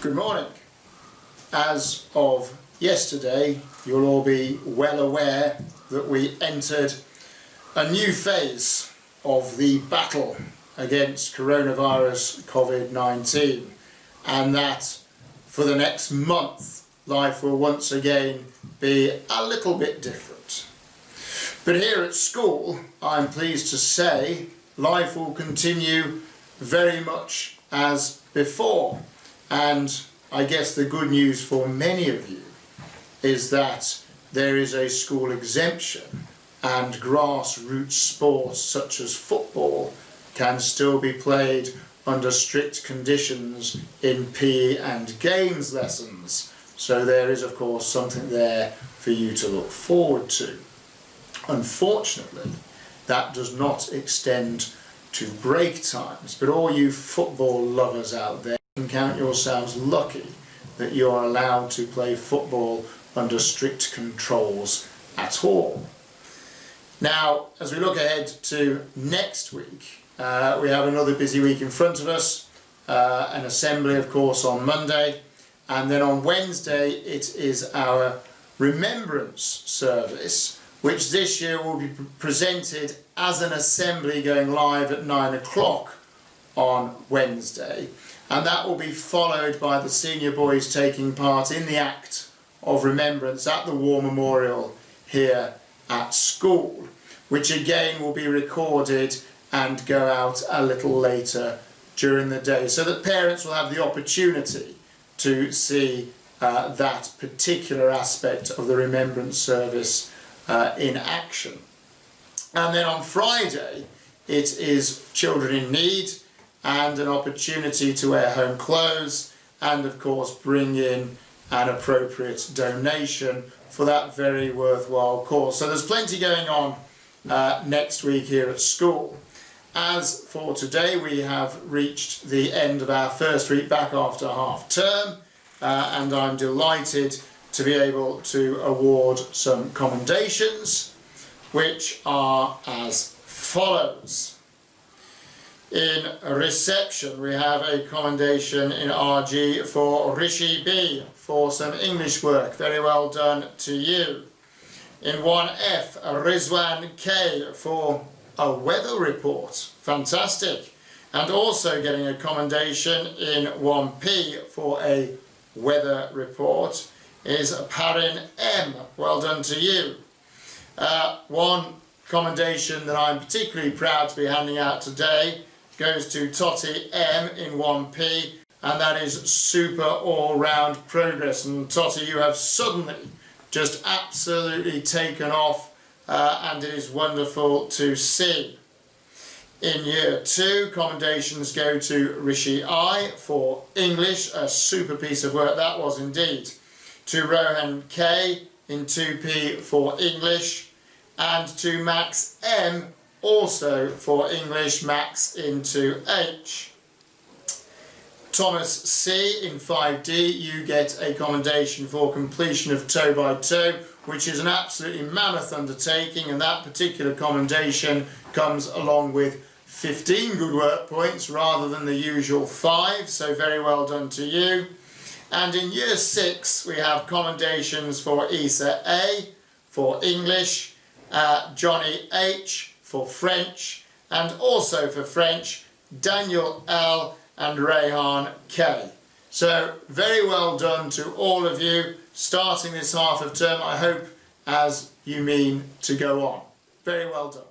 Good morning. As of yesterday, you'll all be well aware that we entered a new phase of the battle against coronavirus COVID-19, and that for the next month life will once again be a little bit different. But here at school, I'm pleased to say life will continue very much as before. And I guess the good news for many of you is that there is a school exemption and grassroots sports such as football can still be played under strict conditions in PE and games lessons. So there is of course something there for you to look forward to. Unfortunately, that does not extend to break times, but all you football lovers out there can count yourselves lucky that you are allowed to play football under strict controls at all. Now, as we look ahead to next week, we have another busy week in front of us, an assembly of course on Monday, and then on Wednesday it is our remembrance service, which this year will be presented as an assembly going live at 9 o'clock on Wednesday, and that will be followed by the senior boys taking part in the act of remembrance at the War Memorial here at school, which again will be recorded and go out a little later during the day, so that parents will have the opportunity to see that particular aspect of the remembrance service in action. And then on Friday it is Children in Need and an opportunity to wear home clothes and of course bring in an appropriate donation for that very worthwhile cause. So there's plenty going on next week here at school. As for today, we have reached the end of our first week back after half term, and I'm delighted to be able to award some commendations, which are as follows. In reception, we have a commendation in RG for Rishi B for some English work. Very well done to you. In 1F, Rizwan K for a weather report. Fantastic. And also getting a commendation in 1P for a weather report is Parin M. Well done to you. One commendation that I'm particularly proud to be handing out today goes to Totty M in 1P, and that is super all-round progress. And Totty, you have suddenly just absolutely taken off, and it is wonderful to see. In year 2, commendations go to Rishi I for English, a super piece of work that was indeed. To Rohan K in 2P for English, and to Max M also for English, Max into H. Thomas C in 5D, you get a commendation for completion of toe by toe, which is an absolutely mammoth undertaking, and that particular commendation comes along with 15 good work points rather than the usual 5, so very well done to you. And in year 6 we have commendations for Isa A for English, Johnny H for French, and also for French Daniel L and Rayhan K. So very well done to all of you starting this half of term, I hope as you mean to go on. Very well done.